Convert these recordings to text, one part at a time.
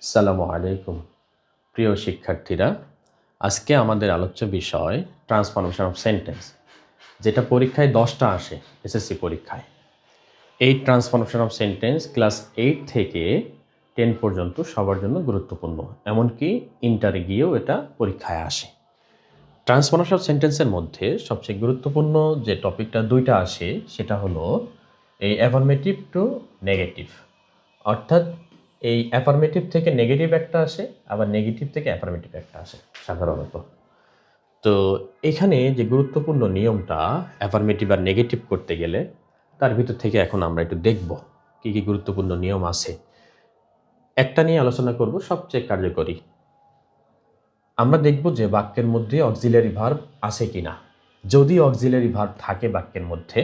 আসসালামু আলাইকুম প্রিয় শিক্ষার্থীরা, আজকে আমাদের আলোচ্য বিষয় ট্রান্সফরমেশন অফ সেন্টেন্স, যেটা পরীক্ষায় 10টা আসে এসএসসি পরীক্ষায়। এই ট্রান্সফরমেশন অফ সেন্টেন্স ক্লাস 8 থেকে 10 পর্যন্ত সবার জন্য গুরুত্বপূর্ণ, এমনকি ইন্টারে গিয়েও এটা পরীক্ষায় আসে। ট্রান্সফরমেশন অফ সেন্টেন্সের মধ্যে সবচেয়ে গুরুত্বপূর্ণ যে টপিকটা দুইটা আসে সেটা হলো এই অ্যাফার্মেটিভ টু নেগেটিভ, অর্থাৎ এই অ্যাফার্মেটিভ থেকে নেগেটিভ একটা আসে, আবার নেগেটিভ থেকে অ্যাফার্মেটিভ একটা আসে সাধারণত। তো এখানে যে গুরুত্বপূর্ণ নিয়মটা অ্যাফার্মেটিভ আর নেগেটিভ করতে গেলে, তার ভিতর থেকে এখন আমরা একটু দেখব কী কী গুরুত্বপূর্ণ নিয়ম আছে। একটা নিয়ে আলোচনা করব, সবচেয়ে কার্যকরী। আমরা দেখব যে বাক্যের মধ্যে অক্সিলারি ভার্ব আছে কি না। যদি অক্সিলারি ভার্ব থাকে বাক্যের মধ্যে,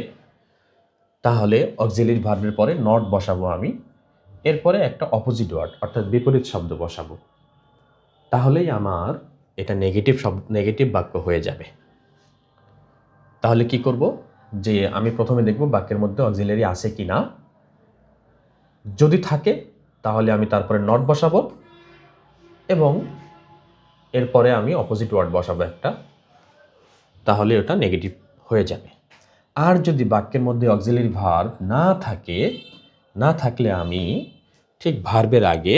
তাহলে অক্সিলারি ভার্বের পরে নট বসাবো আমি, এরপরে একটা অপোজিট ওয়ার্ড অর্থাৎ বিপরীত শব্দ বসাবো, তাহলেই আমার এটা নেগেটিভ বাক্য হয়ে যাবে। তাহলে কি করব, যে আমি প্রথমে দেখব বাক্যের মধ্যে অক্সিলারি আছে কি না। যদি থাকে তাহলে আমি তারপরে নট বসাবো এবং এরপরে আমি অপোজিট ওয়ার্ড বসাবো একটা, তাহলে ওটা নেগেটিভ হয়ে যাবে। আর যদি বাক্যের মধ্যে অক্সিলারি ভার্ব না থাকলে আমি ঠিক ভার্বের আগে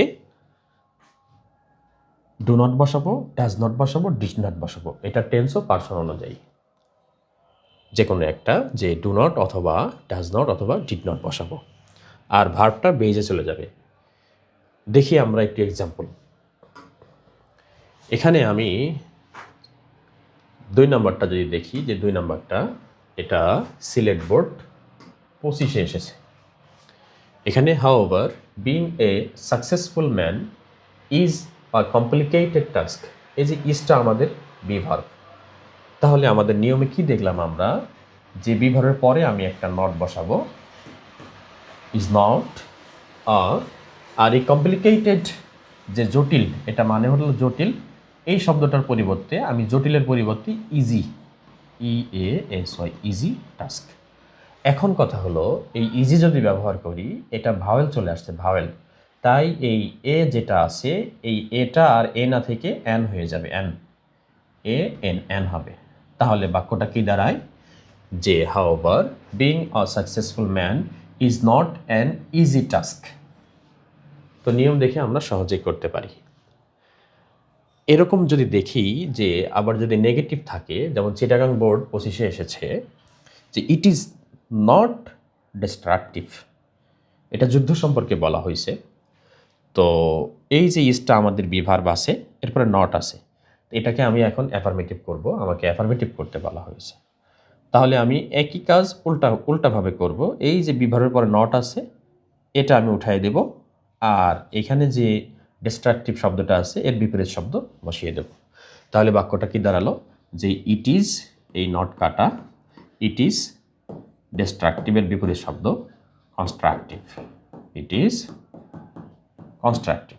ডু নট বসাবো, ডাজ নট বসাবো, ডিড নট বসাবো। এটা টেন্স ও পারসন অনুযায়ী যে কোনো একটা, যে ডু নট অথবা ডাজ নট অথবা ডিড নট বসাবো, আর ভার্বটা বেজে চলে যাবে। দেখি আমরা একটি এক্সাম্পল। এখানে আমি 2 নম্বরটা যদি দেখি, যে 2 নম্বরটা এটা সিলেট বোর্ড 25-এ এসেছে। এখানে however being a successful man is a complicated task. এই যে ইজটা আমাদের বি ভার্ব। তাহলে আমাদের নিয়মে কি দেখলাম আমরা, যে বি ভার্বের পরে আমি একটা নট বসাবো, ইজ নট, আর এই কমপ্লিকেটেড যে জটিল, এটা মানে হলো জটিল, এই শব্দটার পরিবর্তে আমি জটিলের পরিবর্তে ইজি, EASY, ইজি টাস্ক। এখন কথা হলো, এই ইজি যদি ব্যবহার করি, এটা ভাওয়েল চলে আসছে, ভাওয়েল, তাই এই এ যেটা আছে, এই এটা আর এ না থেকে এন হয়ে যাবে, এন হবে। তাহলে বাক্যটা কি দাঁড়ায়, যে however being a successful man is not an easy task. তো নিয়ম দেখে আমরা সহজেই করতে পারি। এরকম যদি দেখি যে আবার যদি নেগেটিভ থাকে, যেমন চিটাগাং বোর্ড 25-এ এসেছে যে ইট ইজ নট ডিস্ট্রাকটিভ, এটা যুদ্ধ সম্পর্কে বলা হয়েছে। তো এই যে ইজটা আমাদের বি ভার্ব আছে, এরপরে নট আছে, এটাকে আমি এখন অ্যাফার্মেটিভ করব, আমাকে অ্যাফার্মেটিভ করতে বলা হয়েছে। তাহলে আমি একই কাজ উল্টাভাবে করব। এই যে বি ভার্বের পরে নট আছে, এটা আমি উঠাই দেব, আর এখানে যে ডিস্ট্রাকটিভ শব্দটা আছে এর বিপরীত শব্দ বসিয়ে দেব। তাহলে বাক্যটা কি দাঁড়ালো, যে ইট ইজ, এই নট কাটা, ইট ইজ ডিস্ট্রাকটিভের বিপরীত শব্দ কনস্ট্রাকটিভ, ইট ইজ কনস্ট্রাকটিভ।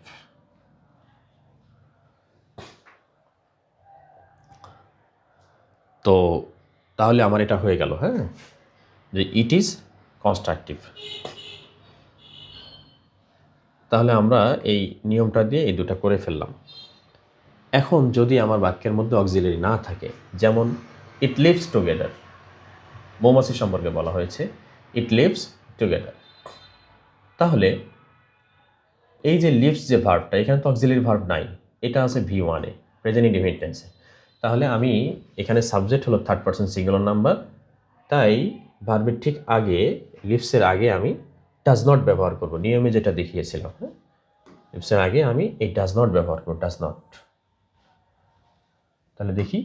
তো তাহলে আমার এটা হয়ে গেল, হ্যাঁ, যে ইট ইজ কনস্ট্রাকটিভ। তাহলে আমরা এই নিয়মটা দিয়ে এই দুটা করে ফেললাম। এখন যদি আমার বাক্যের মধ্যে অক্সিলারি না থাকে, যেমন ইট লিভস টুগেদার, মৌমাছি সম্পর্কে বলা হয়েছে, ইট লিভস টুগেদার, তাহলে এই যে লিভস যে ভার্বটা, এখানে তো অক্সিলারি ভার্ব নাই, এটা আছে V1-এ, প্রেজেন্ট ইনডিফিনিট টেন্সে। তাহলে আমি এখানে সাবজেক্ট হলো থার্ড পারসন সিঙ্গুলার নাম্বার, তাই ভার্বের ঠিক আগে, লিভসের আগে আমি ডাজ নট ব্যবহার করব, নিয়মে যেটা দেখিয়েছিলাম। হ্যাঁ, লিভসের আগে আমি এই ডাজ নট ব্যবহার করব, ডাজ নট। তাহলে দেখি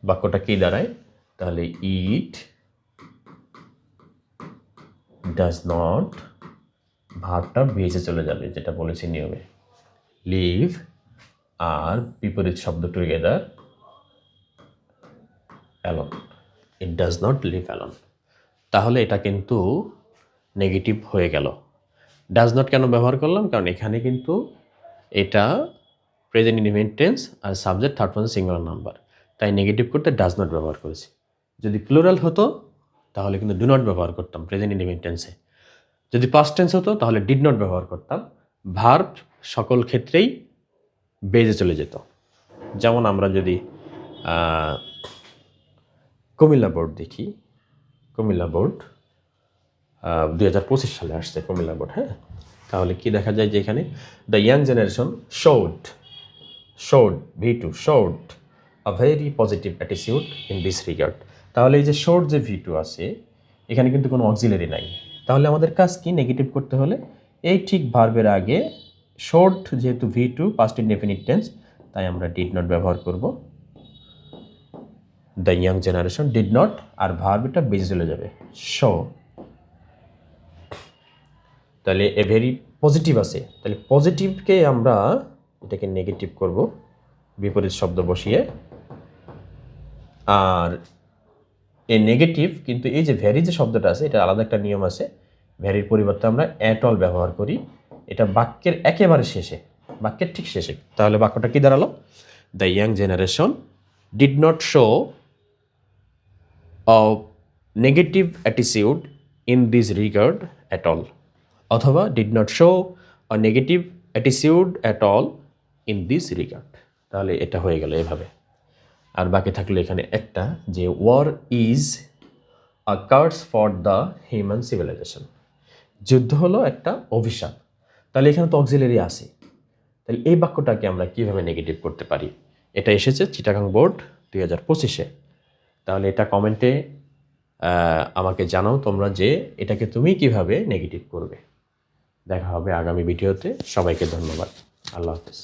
বাক্যটা কি দাঁড়ায়, তাহলে ইট ডাজ নট, ভার্বটা বেজে চলে যাবে, যেটা বলেছি নিয়মে। লিভ আর বিপরীত শব্দ together, alone, it does not live alone. তাহলে এটা কিন্তু নেগেটিভ হয়ে গেল। ডাজ নট কেন ব্যবহার করলাম, কারণ এখানে কিন্তু এটা প্রেজেন্ট ইনডিফিনিট টেন্স আর subject third person singular number, তাই নেগেটিভ করতে ডাজ নট ব্যবহার করেছি। যদি প্লুরাল হতো তাহলে কিন্তু ডু নট ব্যবহার করতাম প্রেজেন্ট ইনডিফিনিট টেন্সে। যদি পাস্ট টেন্স হতো তাহলে ডিড নট ব্যবহার করতাম। ভার্ব সকল ক্ষেত্রেই বেজে চলে যেত। যেমন আমরা যদি কুমিল্লা বোর্ড দেখি, কুমিল্লা বোর্ড 2025 সালে আসছে কুমিল্লা বোর্ড, হ্যাঁ। তাহলে কি দেখা যায় যে এখানে the young generation showed V2 showed a very positive attitude in this regard। তাহলে এই যে showed যে V2 আছে এখানে কিন্তু কোনো অক্সিলারি নাই। তাহলে আমাদের কাজ কি, নেগেটিভ করতে হলে এই ঠিক ভার্বের আগে showed যেহেতু V2 past indefinite tense, তাই আমরা did not ব্যবহার করব। The young generation did not, আর ভার্বটা বেজে চলে যাবে show। তাহলে এ ভেরি পজিটিভ আছে, তাহলে পজিটিভকে আমরা এটাকে নেগেটিভ করব বিপরীত শব্দ বসিয়ে। আর এই নেগেটিভ কিন্তু এই যে ভ্যারি যে শব্দটা আছে এটা আলাদা একটা নিয়ম আছে, ভ্যারির পরিবর্তে আমরা অ্যাট অল ব্যবহার করি, এটা বাক্যের একেবারে শেষে, বাক্যের ঠিক শেষে। তাহলে বাক্যটা কি দাঁড়ালো, the young generation did not show a negative attitude in this regard at all, অথবা did not show a negative attitude at all in this regard। তাহলে এটা হয়ে গেল এভাবে। আর বাকি থাকলো এখানে একটা, যে war is a curse for the human civilization, যুদ্ধ হলো একটা অভিশাপ। তাহলে এখানে তো অক্সিলারি আছে, তাহলে এই বাক্যটাকে আমরা কিভাবে নেগেটিভ করতে পারি, এটা এসেছে চিটাগাং বোর্ড 2025-এ। তাহলে এটা কমেন্টে আমাকে জানাও তোমরা যে এটাকে তুমি কিভাবে নেগেটিভ করবে। দেখা হবে আগামী ভিডিওতে। সবাইকে ধন্যবাদ। আল্লাহ হাফেজ।